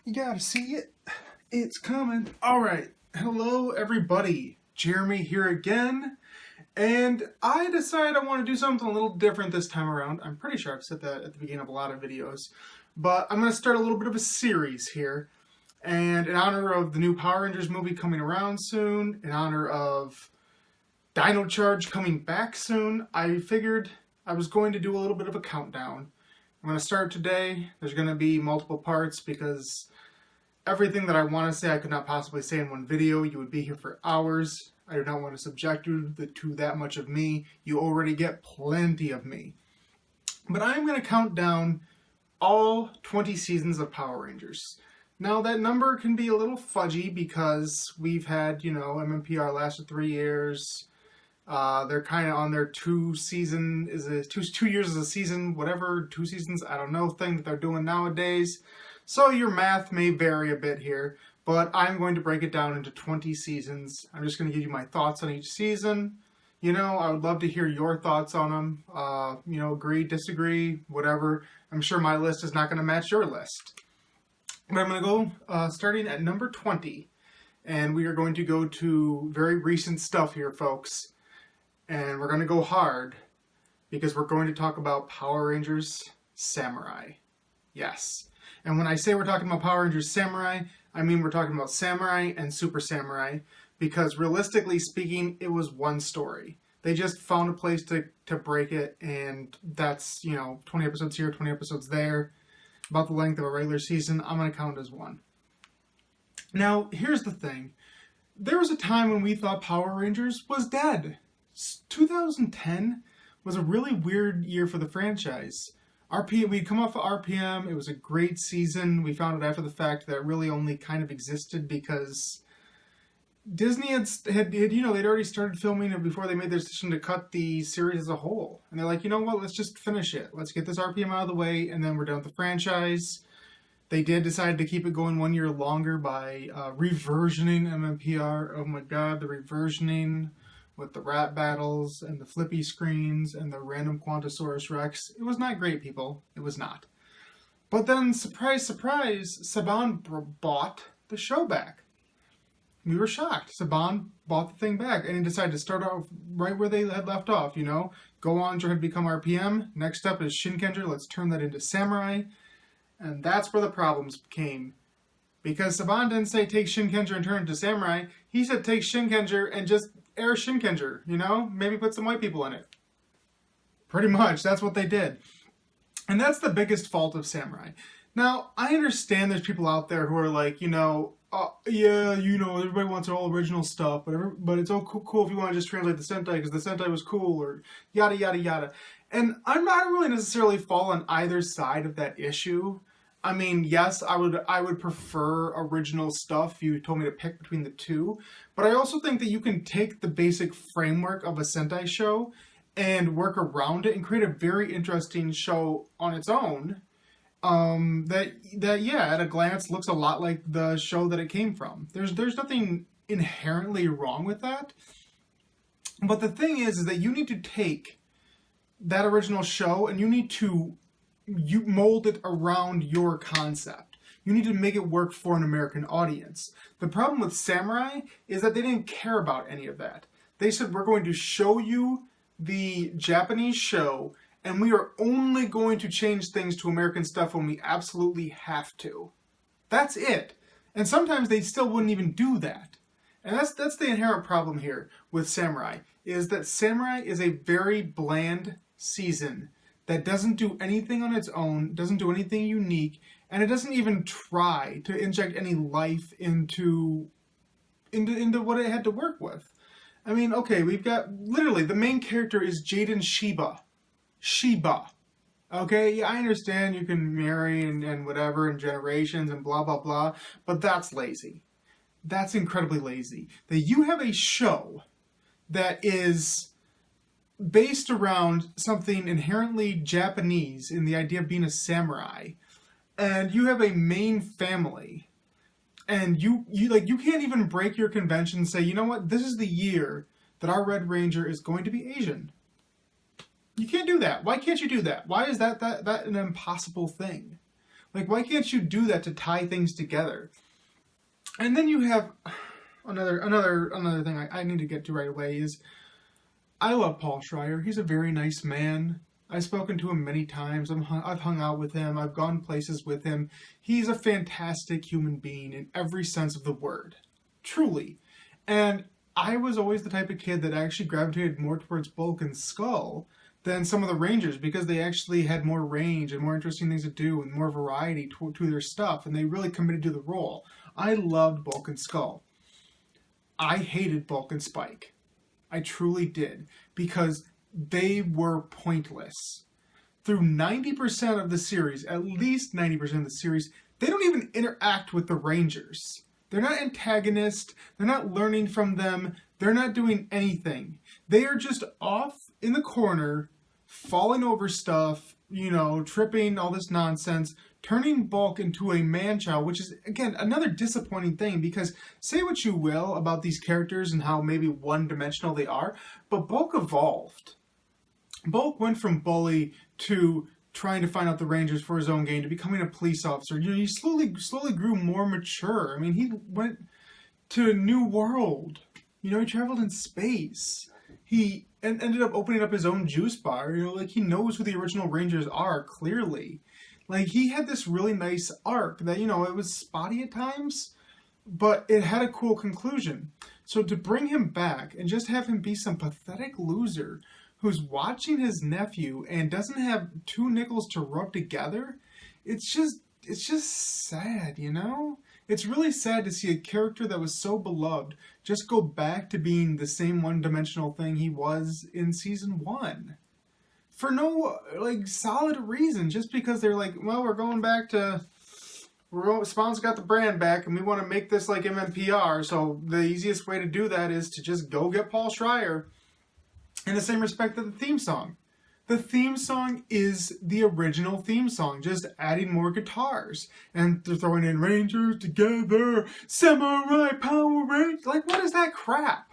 You gotta see it. It's coming. Alright. Hello, everybody. Jeremy here again. And I decided I want to do something a little different this time around. I'm pretty sure I've said that at the beginning of a lot of videos. But I'm going to start a little bit of a series here. And in honor of the new Power Rangers movie coming around soon, in honor of Dino Charge coming back soon, I figured I was going to do a little bit of a countdown. I'm going to start today. There's going to be multiple parts because everything that I want to say I could not possibly say in one video. You would be here for hours. I do not want to subject you to that much of me. You already get plenty of me. But I'm going to count down all 20 seasons of Power Rangers. Now that number can be a little fudgy because we've had, MMPR lasted 3 years. They're kind of on their 2 years as a season, whatever, 2 seasons, I don't know, thing that they're doing nowadays. So your math may vary a bit here, but I'm going to break it down into 20 seasons. I'm just going to give you my thoughts on each season. I would love to hear your thoughts on them. Agree, disagree, whatever. I'm sure my list is not going to match your list. But I'm going to go starting at number 20. And we are going to go to very recent stuff here, folks. And we're going to go hard because we're going to talk about Power Rangers Samurai. Yes. And when I say we're talking about Power Rangers Samurai, I mean we're talking about Samurai and Super Samurai, because realistically speaking, it was one story. They just found a place to break it, and that's, 20 episodes here, 20 episodes there, about the length of a regular season. I'm going to count as one. Now, here's the thing. There was a time when we thought Power Rangers was dead. 2010 was a really weird year for the franchise. We'd come off of RPM, it was a great season. We found out after the fact that it really only kind of existed because Disney had they'd already started filming it before they made their decision to cut the series as a whole. And they're like, you know what, let's just finish it. Let's get this RPM out of the way, and then we're done with the franchise. They did decide to keep it going 1 year longer by reversioning MMPR. Oh my god, the reversioning with the rap battles and the flippy screens and the random Quantosaurus Rex. It was not great, people. It was not. But then, surprise, surprise, Saban bought the show back. We were shocked. Saban bought the thing back, and he decided to start off right where they had left off, Go on, had become RPM. Next up is Shinkenger. Let's turn that into Samurai. And that's where the problems came. Because Saban didn't say take Shinkenger and turn it into Samurai. He said take Shinkenger and just air Shinkenger, Maybe put some white people in it. Pretty much, that's what they did. And that's the biggest fault of Samurai. Now, I understand there's people out there who are like, everybody wants all original stuff, but it's all cool if you want to just translate the Sentai because the Sentai was cool, or yada, yada, yada. And I'm not really necessarily fall on either side of that issue. I mean, yes, I would prefer original stuff if you told me to pick between the two, but I also think that you can take the basic framework of a Sentai show and work around it and create a very interesting show on its own that at a glance looks a lot like the show that it came from. There's nothing inherently wrong with that, but the thing is that you need to take that original show and you need to mold it around your concept. You need to make it work for an American audience. The problem with Samurai is that they didn't care about any of that. They said, we're going to show you the Japanese show, and we are only going to change things to American stuff when we absolutely have to. That's it. And sometimes they still wouldn't even do that. And that's the inherent problem here with Samurai, is that Samurai is a very bland season that doesn't do anything on its own, doesn't do anything unique, and it doesn't even try to inject any life into what it had to work with. I mean, okay, we've got, literally, the main character is Jaden Shiba. Shiba. Okay, yeah, I understand you can marry and whatever, and generations and blah, blah, blah, but that's lazy. That's incredibly lazy. That you have a show that is based around something inherently Japanese in the idea of being a samurai, and you have a main family, and you can't even break your convention and say, you know what, this is the year that our Red Ranger is going to be Asian. You can't do that. Why can't you do that? Why is that an impossible thing? Like, why can't you do that to tie things together? And then you have another thing I need to get to right away is I love Paul Schreier. He's a very nice man. I've spoken to him many times. I've hung out with him. I've gone places with him. He's a fantastic human being in every sense of the word. Truly. And I was always the type of kid that actually gravitated more towards Bulk and Skull than some of the Rangers because they actually had more range and more interesting things to do and more variety to their stuff, and they really committed to the role. I loved Bulk and Skull. I hated Bulk and Spike. I truly did, because they were pointless. Through 90% of the series, at least 90% of the series, they don't even interact with the Rangers. They're not antagonists. They're not learning from them. They're not doing anything. They are just off in the corner, falling over stuff, tripping, all this nonsense, turning Bulk into a man-child, which is, again, another disappointing thing, because say what you will about these characters and how maybe one-dimensional they are, but Bulk evolved. Bulk went from bully to trying to find out the Rangers for his own gain to becoming a police officer. He slowly grew more mature. I mean, he went to a new world. He traveled in space. He ended up opening up his own juice bar. He knows who the original Rangers are, clearly. He had this really nice arc that, it was spotty at times, but it had a cool conclusion. So to bring him back and just have him be some pathetic loser who's watching his nephew and doesn't have two nickels to rub together, it's just sad, It's really sad to see a character that was so beloved just go back to being the same one-dimensional thing he was in season 1. For no, solid reason, just because they're we're going back to... Spawn's got the brand back, and we want to make this like MMPR, so the easiest way to do that is to just go get Paul Schreier. In the same respect to the theme song. The theme song is the original theme song, just adding more guitars. And they're throwing in Rangers together, Samurai Power Rangers. What is that crap?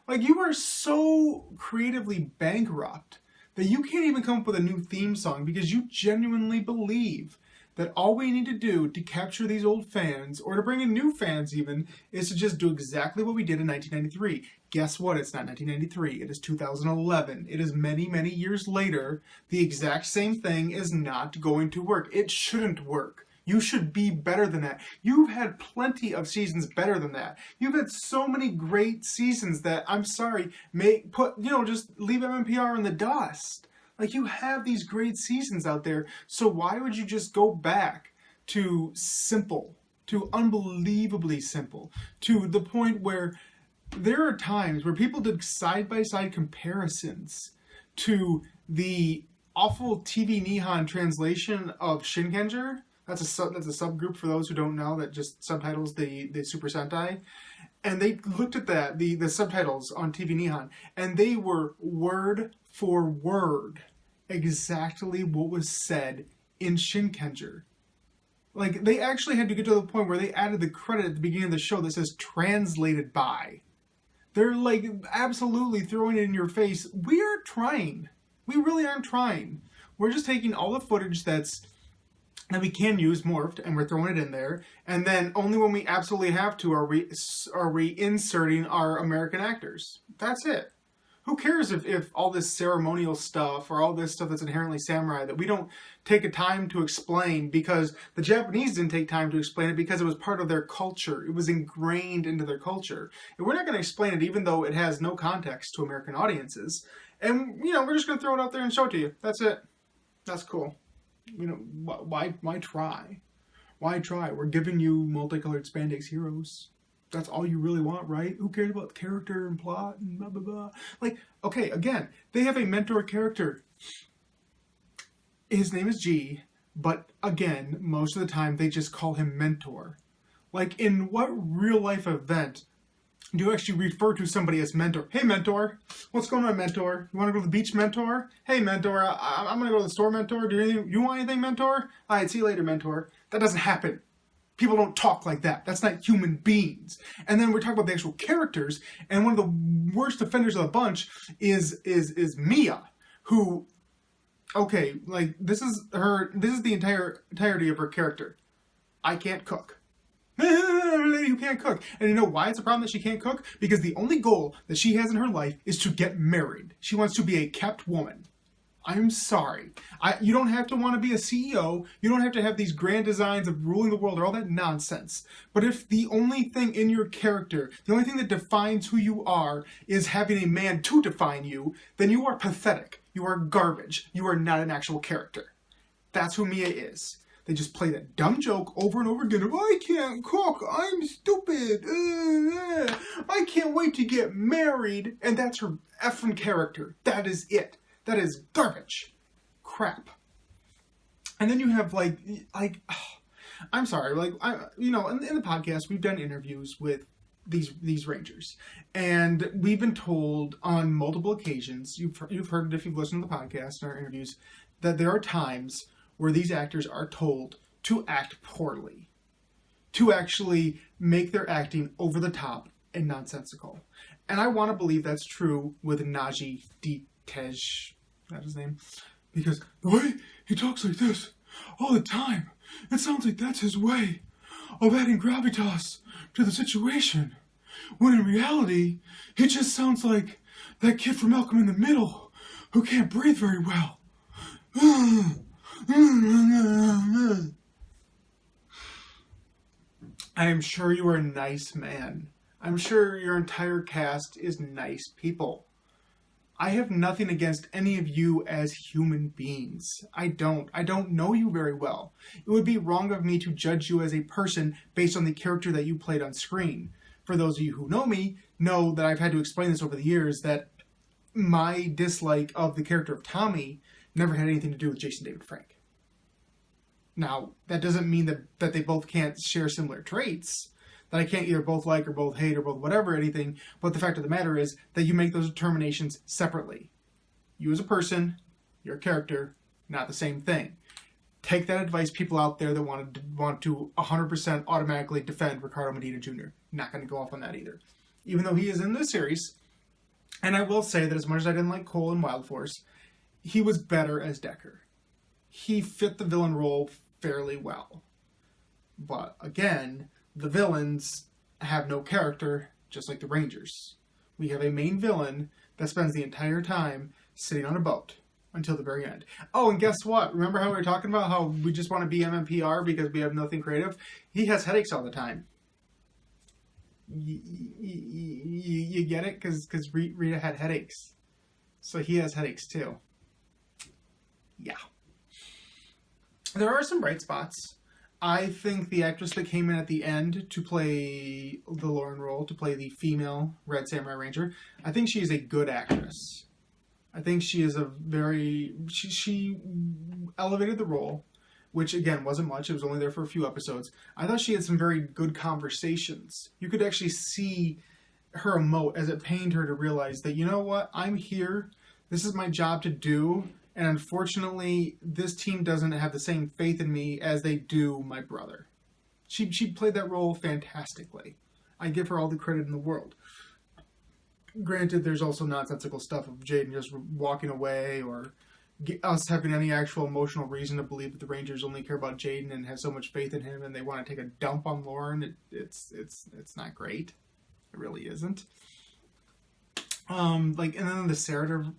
You are so creatively bankrupt that you can't even come up with a new theme song because you genuinely believe that all we need to do to capture these old fans, or to bring in new fans even, is to just do exactly what we did in 1993. Guess what? It's not 1993. It is 2011. It is many, many years later. The exact same thing is not going to work. It shouldn't work. You should be better than that. You've had plenty of seasons better than that. You've had so many great seasons that, I'm sorry, just leave MMPR in the dust. You have these great seasons out there, so why would you just go back to simple, to unbelievably simple, to the point where there are times where people did side-by-side comparisons to the awful TV Nihon translation of Shinkenger. That's a subgroup for those who don't know that just subtitles the Super Sentai. And they looked at the subtitles on TV Nihon, and they were word for word exactly what was said in Shinkenger. They actually had to get to the point where they added the credit at the beginning of the show that says translated by. They're absolutely throwing it in your face. We aren't trying. We really aren't trying. We're just taking all the footage that we can use morphed, and we're throwing it in there, and then only when we absolutely have to are we inserting our American actors. That's it. Who cares if all this ceremonial stuff or all this stuff that's inherently samurai that we don't take a time to explain, because the Japanese didn't take time to explain it because it was part of their culture. It was ingrained into their culture. And we're not going to explain it even though it has no context to American audiences. And, we're just going to throw it out there and show it to you. That's it. That's cool. Why try? Why try? We're giving you multicolored spandex heroes. That's all you really want, right? Who cares about character and plot and blah, blah, blah? Okay, again, they have a mentor character. His name is G, but again, most of the time they just call him Mentor. In what real life event do you actually refer to somebody as Mentor? Hey, Mentor. What's going on, Mentor? You want to go to the beach, Mentor? Hey, Mentor. I'm going to go to the store, Mentor. Do you want anything, Mentor? All right, see you later, Mentor. That doesn't happen. People don't talk like that. That's not human beings. And then we're talking about the actual characters, and one of the worst offenders of the bunch is Mia, who Okay, like, this is the entirety of her character. I can't cook. A lady who can't cook. And you know why it's a problem that she can't cook? Because the only goal that she has in her life is to get married. She wants to be a kept woman. I'm sorry. You don't have to want to be a CEO. You don't have to have these grand designs of ruling the world or all that nonsense. But if the only thing in your character, the only thing that defines who you are, is having a man to define you, then you are pathetic. You are garbage. You are not an actual character. That's who Mia is. They just play that dumb joke over and over again of, I can't cook, I'm stupid, I can't wait to get married. And that's her effing character. That is it. That is garbage. Crap. And then you have I'm sorry, in the podcast, we've done interviews with these rangers. And we've been told on multiple occasions, you've heard it if you've listened to the podcast and our interviews, that there are times where these actors are told to act poorly, to actually make their acting over the top and nonsensical. And I want to believe that's true with Naji Tej, is that his name? Because the way he talks like this all the time, it sounds like that's his way of adding gravitas to the situation. When in reality, he just sounds like that kid from Malcolm in the Middle who can't breathe very well. I am sure you are a nice man. I'm sure your entire cast is nice people. I have nothing against any of you as human beings. I don't know you very well. It would be wrong of me to judge you as a person based on the character that you played on screen. For those of you who know me, know that I've had to explain this over the years, that my dislike of the character of Tommy never had anything to do with Jason David Frank. Now, that doesn't mean that they both can't share similar traits, that I can't either both like or both hate or both whatever, anything, but the fact of the matter is that you make those determinations separately. You as a person, your character, not the same thing. Take that advice, people out there that want to 100% automatically defend Ricardo Medina Jr. Not going to go off on that either. Even though he is in this series, and I will say that as much as I didn't like Cole in Wild Force, he was better as Decker. He fit the villain role fairly well. But again, the villains have no character, just like the Rangers. We have a main villain that spends the entire time sitting on a boat until the very end. Oh, and guess what? Remember how we were talking about how we just want to be MMPR because we have nothing creative? He has headaches all the time. You get it? Because Rita had headaches. So he has headaches too. Yeah. There are some bright spots. I think the actress that came in at the end to play the Lauren role, to play the female Red Samurai Ranger, I think she is a good actress. I think she is she elevated the role, which again wasn't much. It was only there for a few episodes. I thought she had some very good conversations. You could actually see her emote as it pained her to realize that, you know what, I'm here. This is my job to do. And unfortunately, this team doesn't have the same faith in me as they do my brother. She played that role fantastically. I give her all the credit in the world. Granted, there's also nonsensical stuff of Jaden just walking away, or us having any actual emotional reason to believe that the Rangers only care about Jaden and have so much faith in him and they want to take a dump on Lauren. It's not great. It really isn't. And then the Serrator,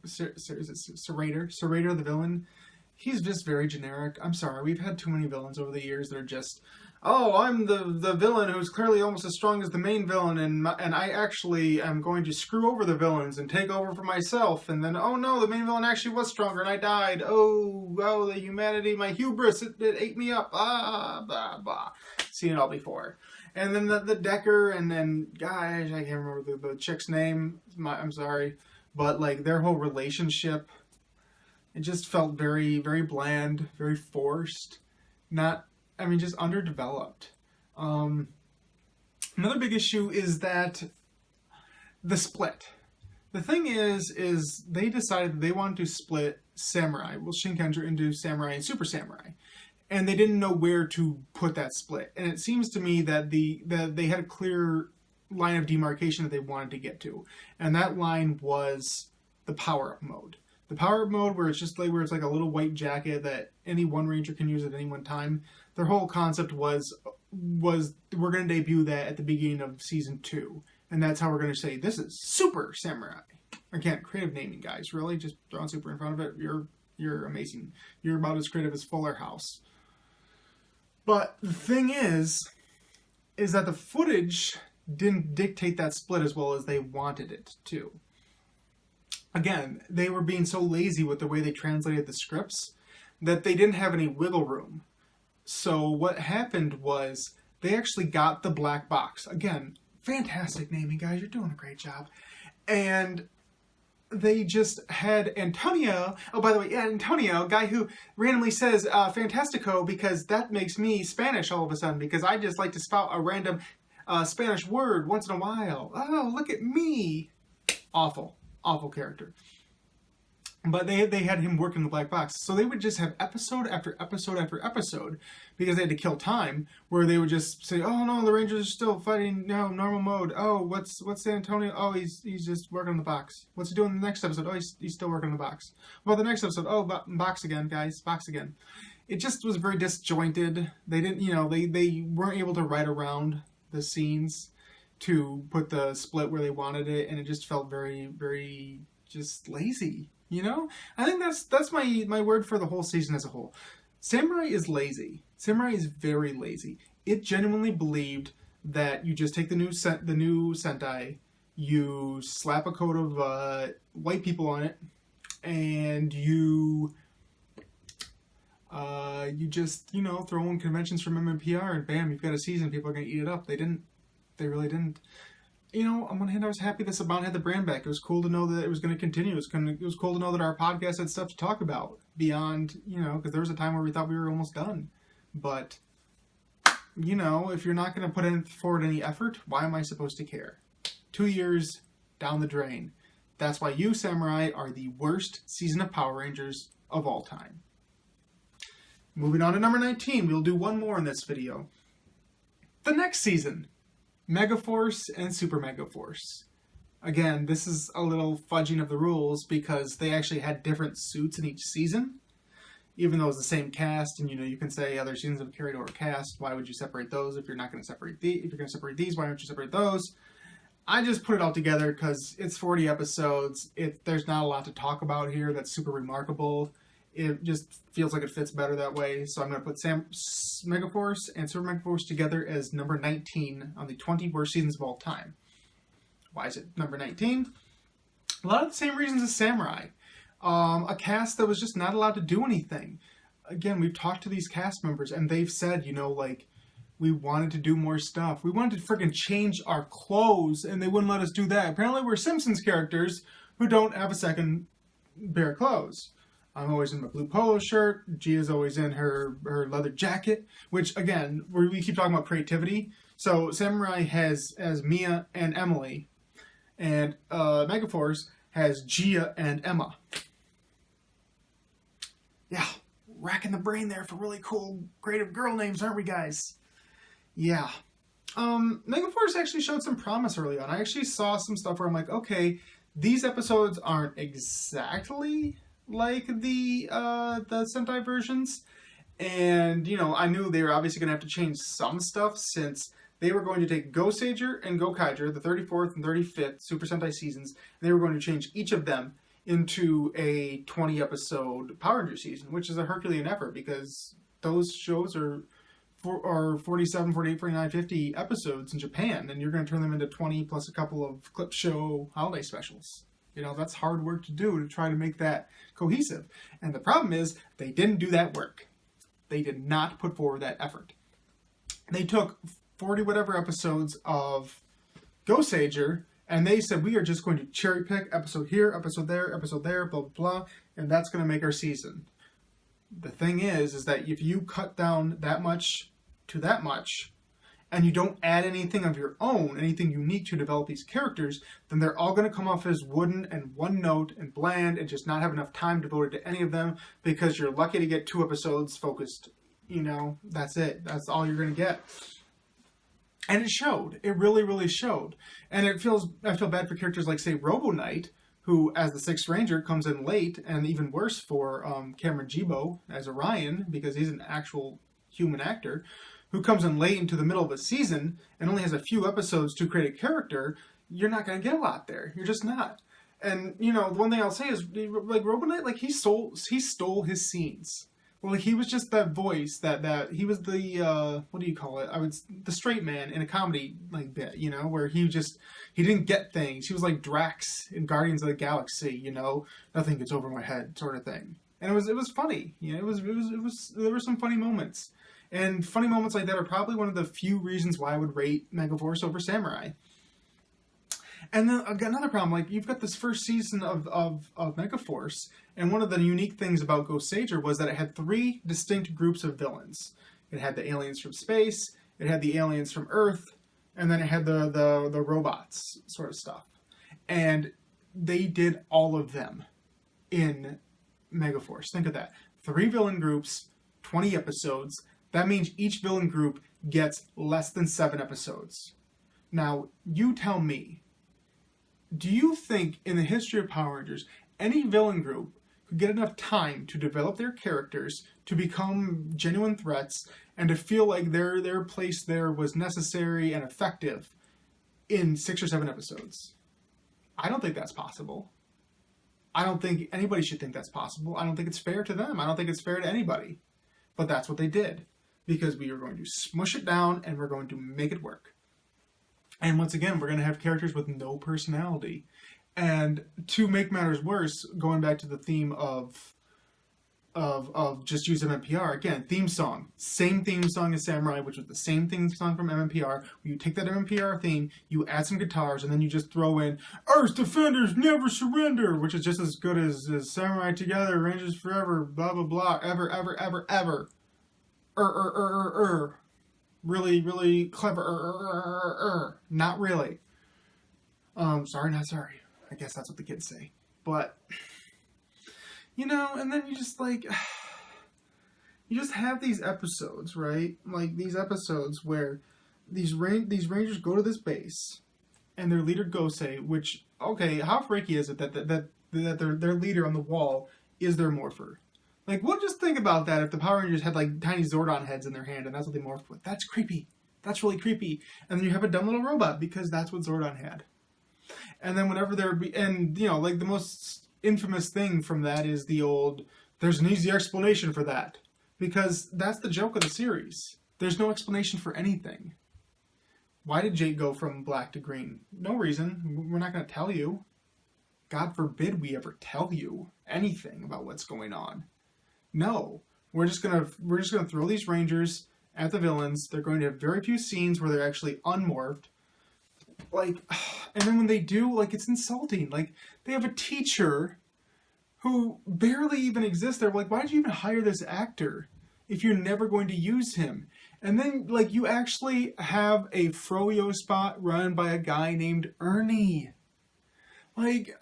the villain, he's just very generic. I'm sorry, we've had too many villains over the years that are just, oh, I'm the villain who's clearly almost as strong as the main villain, and I actually am going to screw over the villains and take over for myself, and then, oh no, the main villain actually was stronger and I died. Oh, the humanity, my hubris, it ate me up. Blah, blah. Seen it all before. And then the Decker, and then, gosh, I can't remember the chick's name. I'm sorry. But, their whole relationship, it just felt very, very bland, very forced. Just underdeveloped. Another big issue is that the split. The thing is they decided that they wanted to split Samurai, Shinkenger, into Samurai and Super Samurai. And they didn't know where to put that split. And it seems to me that they had a clear line of demarcation that they wanted to get to. And that line was the power-up mode. The power mode where it's just like where it's like a little white jacket that any one ranger can use at any one time. Their whole concept was we're going to debut that at the beginning of season 2, and that's how we're going to say this is Super Samurai. Again, creative naming, guys. Really, just throwing super in front of it. You're amazing. You're about as creative as Fuller House. But the thing is that the footage didn't dictate that split as well as they wanted it to. Again, they were being so lazy with the way they translated the scripts that they didn't have any wiggle room. So what happened was they actually got the black box. Again, fantastic naming, guys. You're doing a great job. And they just had Antonio. Oh, by the way, yeah, Antonio, guy who randomly says Fantastico because that makes me Spanish all of a sudden because I just like to spout a random Spanish word once in a while. Oh, look at me. Awful character. But they had him work in the black box. So they would just have episode after episode after episode because they had to kill time where they would just say, oh no, the Rangers are still fighting normal mode. Oh, what's San Antonio? Oh, he's just working on the box. What's he doing in the next episode? Oh, he's still working on the box. Well, the next episode, oh, box again, guys, box again. It just was very disjointed. They didn't, they weren't able to write around the scenes to put the split where they wanted it, and it just felt very, very just lazy. I think that's my word for the whole season as a whole. Samurai is lazy. Samurai is very lazy. It genuinely believed that you just take the new Sentai, you slap a coat of white people on it, and you just throw in conventions from MMPR, and bam, you've got a season. People are gonna eat it up. They didn't. They really didn't. On one hand, I was happy that Saban had the brand back. It was cool to know that it was going to continue. It was cool to know that our podcast had stuff to talk about beyond, because there was a time where we thought we were almost done. But, if you're not going to put forward any effort, why am I supposed to care? 2 years down the drain. That's why you, Samurai, are the worst season of Power Rangers of all time. Moving on to number 19. We'll do one more in this video. The next season. Megaforce and Super Megaforce. Again, this is a little fudging of the rules because they actually had different suits in each season. Even though it's the same cast, and you can say other seasons have carried over cast. Why would you separate those if you're not going to separate if you're going to separate these? Why don't you separate those? I just put it all together because it's 40 episodes. There's not a lot to talk about here that's super remarkable. It just feels like it fits better that way. So I'm going to put Megaforce and Super Megaforce together as number 19 on the 20 worst seasons of all time. Why is it number 19? A lot of the same reasons as Samurai. A cast that was just not allowed to do anything. Again, we've talked to these cast members and they've said, we wanted to do more stuff. We wanted to freaking change our clothes and they wouldn't let us do that. Apparently we're Simpsons characters who don't have a second pair of clothes. I'm always in my blue polo shirt. Gia's always in her leather jacket, which, again, we keep talking about creativity. So Samurai has Mia and Emily, and Megaforce has Gia and Emma. Yeah, racking the brain there for really cool, creative girl names, aren't we, guys? Yeah. Megaforce actually showed some promise early on. I actually saw some stuff where I'm like, okay, these episodes aren't exactly like the Sentai versions, and I knew they were obviously going to have to change some stuff since they were going to take Go Sager and Go Kaiger, the 34th and 35th Super Sentai seasons, and they were going to change each of them into a 20 episode Power Ranger season, which is a Herculean effort because those shows are 47, 48, 49, 50 episodes in Japan, and you're going to turn them into 20 plus a couple of clip show holiday specials. That's hard work to do to try to make that cohesive. And the problem is they didn't do that work. They did not put forward that effort. They took 40 whatever episodes of Go Sager and they said, we are just going to cherry pick episode here, episode there, blah, blah, blah, and that's going to make our season. The thing is that if you cut down that much to that much, and you don't add anything of your own, anything unique to develop these characters, then they're all going to come off as wooden and one note and bland and just not have enough time devoted to any of them because you're lucky to get 2 episodes focused. That's it. That's all you're going to get. And it showed. It really, really showed. And I feel bad for characters like, say, Robo Knight, who, as the Sixth Ranger, comes in late, and even worse for Cameron Jibo as Orion, because he's an actual human actor, who comes in late into the middle of a season and only has a few episodes to create a character, you're not going to get a lot there. You're just not. And, the one thing I'll say is, like, Robonite, like, he stole his scenes. Well, like, he was just that voice, that he was the, what do you call it? The straight man in a comedy, like, bit, where he didn't get things. He was like Drax in Guardians of the Galaxy, nothing gets over my head, sort of thing. And it was funny, there were some funny moments. And funny moments like that are probably one of the few reasons why I would rate Megaforce over Samurai. And then another problem, like, you've got this first season of Megaforce, and one of the unique things about Ghost Sager was that it had 3 distinct groups of villains. It had the aliens from space, it had the aliens from Earth, and then it had the robots sort of stuff. And they did all of them in Megaforce. Think of that. 3 villain groups, 20 episodes. That means each villain group gets less than 7 episodes. Now, you tell me, do you think in the history of Power Rangers, any villain group could get enough time to develop their characters, to become genuine threats, and to feel like their place there was necessary and effective in 6 or 7 episodes? I don't think that's possible. I don't think anybody should think that's possible. I don't think it's fair to them. I don't think it's fair to anybody. But that's what they did, because we are going to smush it down and we're going to make it work. And once again, we're going to have characters with no personality. And to make matters worse, going back to the theme of just use MMPR, again, theme song. Same theme song as Samurai, which was the same theme song from MMPR. You take that MMPR theme, you add some guitars, and then you just throw in Earth's Defenders Never Surrender, which is just as good as Samurai Together, Rangers Forever, blah, blah, blah, ever, ever, ever, ever. Really, really clever. Not really. Sorry, not sorry. I guess that's what the kids say. But, and then you just, like, you just have these episodes, right? Like, these episodes where these Rangers go to this base, and their leader Gosei, which, okay, how freaky is it that their leader on the wall is their morpher? Like, we'll just think about that if the Power Rangers had, like, tiny Zordon heads in their hand, and that's what they morphed with. That's creepy. That's really creepy. And then you have a dumb little robot, because that's what Zordon had. And then whenever like, the most infamous thing from that is the old, there's an easy explanation for that. Because that's the joke of the series. There's no explanation for anything. Why did Jake go from black to green? No reason. We're not going to tell you. God forbid we ever tell you anything about what's going on. No, we're just gonna throw these Rangers at the villains. They're going to have very few scenes where they're actually unmorphed. Like, and then when they do, like, it's insulting. Like, they have a teacher who barely even exists there. Like, why did you even hire this actor if you're never going to use him? And then, like, you actually have a Froyo spot run by a guy named Ernie. Like,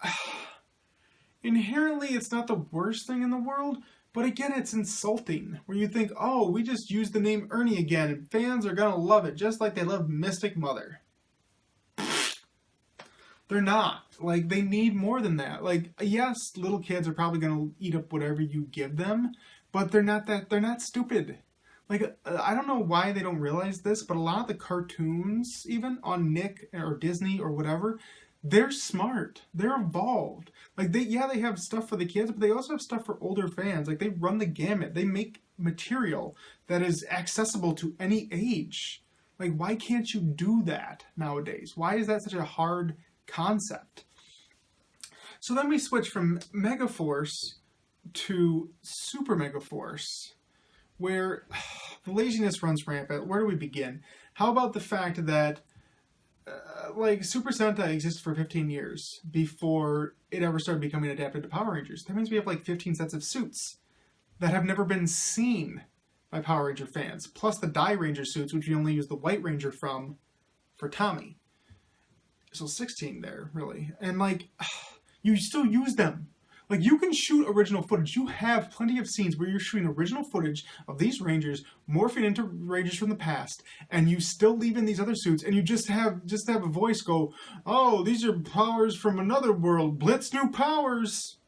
inherently, it's not the worst thing in the world. But again, it's insulting, where you think, oh, we just used the name Ernie again, and fans are going to love it, just like they love Mystic Mother. They're not. Like, they need more than that. Like, yes, little kids are probably going to eat up whatever you give them, but they're not stupid. Like, I don't know why they don't realize this, but a lot of the cartoons, even on Nick or Disney or whatever, they're smart. They're evolved. Like, they have stuff for the kids, but they also have stuff for older fans. Like, they run the gamut. They make material that is accessible to any age. Like, why can't you do that nowadays? Why is that such a hard concept? So then we switch from Megaforce to Super Megaforce, where the laziness runs rampant. Where do we begin? How about the fact that like, Super Sentai existed for 15 years before it ever started becoming adapted to Power Rangers. That means we have like 15 sets of suits that have never been seen by Power Ranger fans, plus the Die Ranger suits, which we only use the White Ranger from for Tommy. So 16 there, really. And, like, you still use them. Like, you can shoot original footage. You have plenty of scenes where you're shooting original footage of these Rangers morphing into Rangers from the past, and you still leave in these other suits, and you just have a voice go, "Oh, these are powers from another world. Blitz new powers.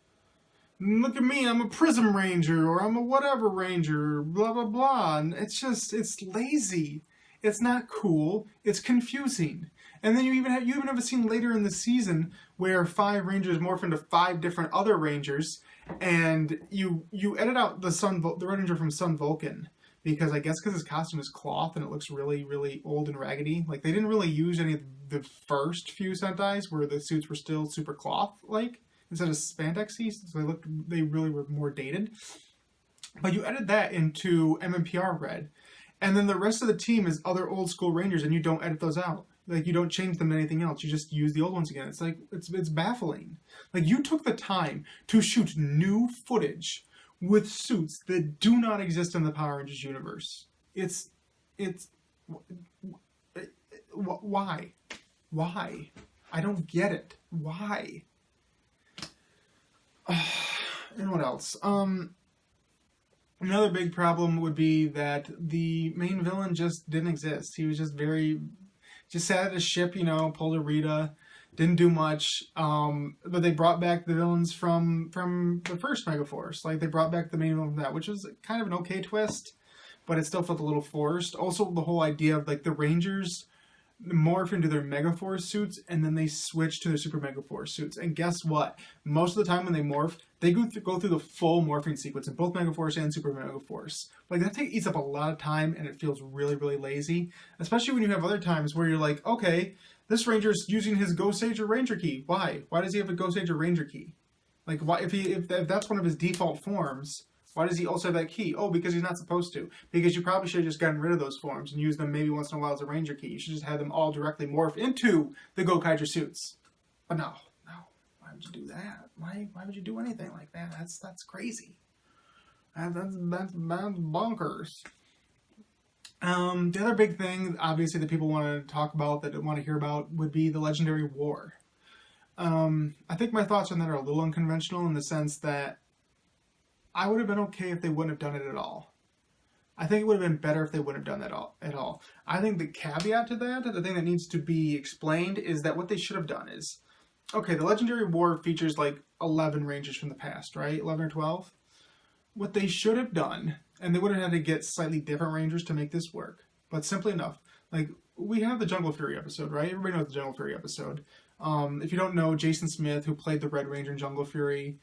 Look at me, I'm a Prism Ranger, or I'm a whatever Ranger, blah, blah, blah." And it's lazy. It's not cool. It's confusing. And then you even have a scene later in the season where 5 Rangers morph into 5 different other Rangers, and you edit out the Ranger from Sun Vulcan, because I guess because his costume is cloth and it looks really, really old and raggedy. Like, they didn't really use any of the first few Sentais where the suits were still super cloth-like instead of spandexy, so they really were more dated. But you edit that into MMPR red, and then the rest of the team is other old school Rangers, and you don't edit those out. Like, you don't change them to anything else. You just use the old ones again. It's like, it's baffling. Like, you took the time to shoot new footage with suits that do not exist in the Power Rangers universe. Why? Why? I don't get it. Why? And what else? Another big problem would be that the main villain just didn't exist. He was just sat at a ship, pulled a Rita, didn't do much. But they brought back the villains from the first Megaforce. Like, they brought back the main villain from that, which was kind of an okay twist, but it still felt a little forced. Also, the whole idea of, like, the Rangers morph into their Megaforce suits, and then they switch to their Super Megaforce suits. And guess what? Most of the time when they morph, they go through the full morphing sequence in both Megaforce and Super Megaforce. Like, that eats up a lot of time, and it feels really, really lazy. Especially when you have other times where you're like, okay, this Ranger's using his Ghost Age or Ranger key. Why? Why does he have a Ghost Age or Ranger key? Like, why, if that's one of his default forms, why does he also have that key? Oh, because he's not supposed to. Because you probably should have just gotten rid of those forms and used them maybe once in a while as a Ranger key. You should just have them all directly morph into the Gokaiger suits. But no. Why would you do that? Why would you do anything like that? That's crazy. That's bonkers. The other big thing, obviously, that people want to talk about, that want to hear about, would be the Legendary War. I think my thoughts on that are a little unconventional in the sense that I would have been okay if they wouldn't have done it at all. I think it would have been better if they wouldn't have done that at all. I think the caveat to that, the thing that needs to be explained, is that what they should have done is, okay, the Legendary War features like 11 Rangers from the past, right? 11 or 12? What they should have done, and they would have had to get slightly different Rangers to make this work, but simply enough, like, we have the Jungle Fury episode, right? Everybody knows the Jungle Fury episode. If you don't know, Jason Smith, who played the Red Ranger in Jungle Fury,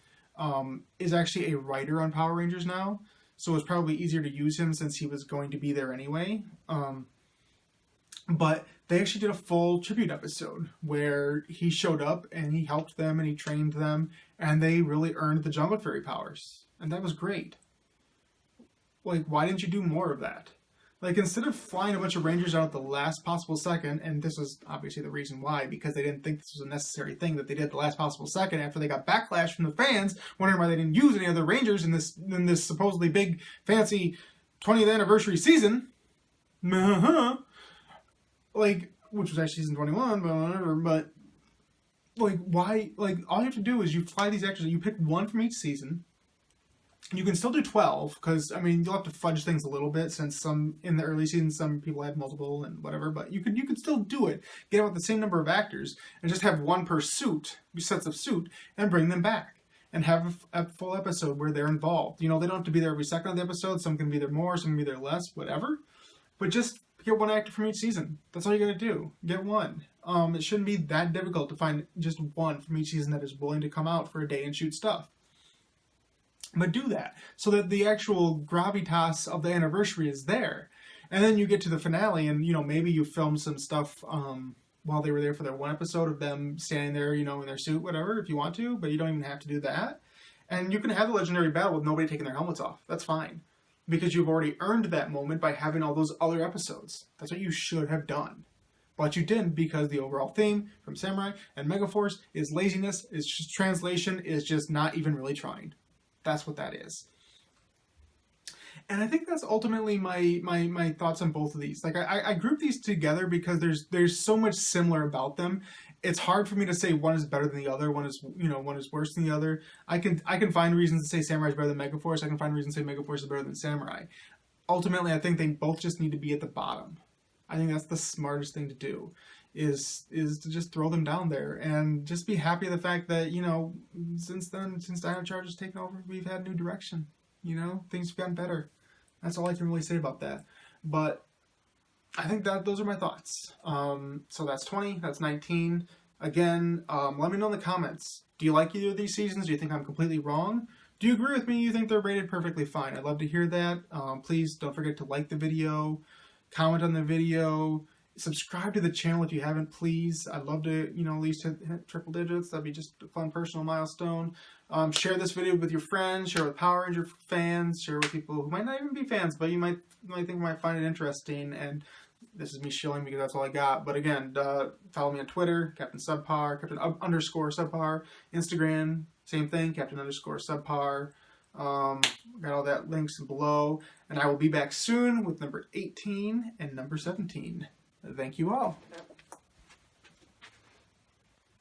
is actually a writer on Power Rangers now, so it's probably easier to use him since he was going to be there anyway. But they actually did a full tribute episode where he showed up and he helped them and he trained them, and they really earned the Jungle Fury powers. And that was great. Like, why didn't you do more of that? Like, instead of flying a bunch of Rangers out at the last possible second, and this was obviously the reason why, because they didn't think this was a necessary thing that they did at the last possible second after they got backlash from the fans, wondering why they didn't use any other Rangers in this supposedly big, fancy 20th anniversary season. Like, which was actually season 21, but whatever, but, like, why, like, all you have to do is you fly these actors, you pick one from each season. You can still do 12, because, I mean, you'll have to fudge things a little bit, since in the early seasons, some people had multiple and whatever, but you could still do it. Get out with the same number of actors, and just have one per suit, sets of suit, and bring them back. And have a full episode where they're involved. You know, they don't have to be there every second of the episode, some can be there more, some can be there less, whatever. But just get one actor from each season. That's all you gotta do. Get one. It shouldn't be that difficult to find just one from each season that is willing to come out for a day and shoot stuff. But do that, so that the actual gravitas of the anniversary is there. And then you get to the finale, and, you know, maybe you film some stuff while they were there for their one episode of them standing there, you know, in their suit, whatever, if you want to, but you don't even have to do that. And you can have the legendary battle with nobody taking their helmets off. That's fine. Because you've already earned that moment by having all those other episodes. That's what you should have done. But you didn't, because the overall theme from Samurai and Megaforce is laziness, is just translation, is just not even really trying. That's what that is. And I think that's ultimately my thoughts on both of these. Like I group these together because there's so much similar about them. It's hard for me to say one is better than the other, one is one is worse than the other. I can find reasons to say Samurai is better than Megaforce. I can find reasons to say Megaforce is better than Samurai. Ultimately, I think they both just need to be at the bottom. I think that's the smartest thing to do, is to just throw them down there and just be happy of the fact that, since Dino Charge has taken over, we've had new direction. Things have gotten better. That's all I can really say about that. But I think that those are my thoughts. So that's 20, that's 19. Again, let me know in the comments. Do you like either of these seasons? Do you think I'm completely wrong? Do you agree with me? You think they're rated perfectly fine? I'd love to hear that. Please don't forget to like the video, comment on the video, subscribe to the channel if you haven't, please. I'd love to, at least hit triple digits. That'd be just a fun personal milestone. Share this video with your friends, share with Power Ranger fans, share with people who might not even be fans, but you might find it interesting. And this is me shilling because that's all I got. But again, follow me on Twitter, Captain Subpar, Captain_Subpar, Instagram, same thing, Captain_Subpar. Got all that links below. And I will be back soon with number 18 and number 17. Thank you all.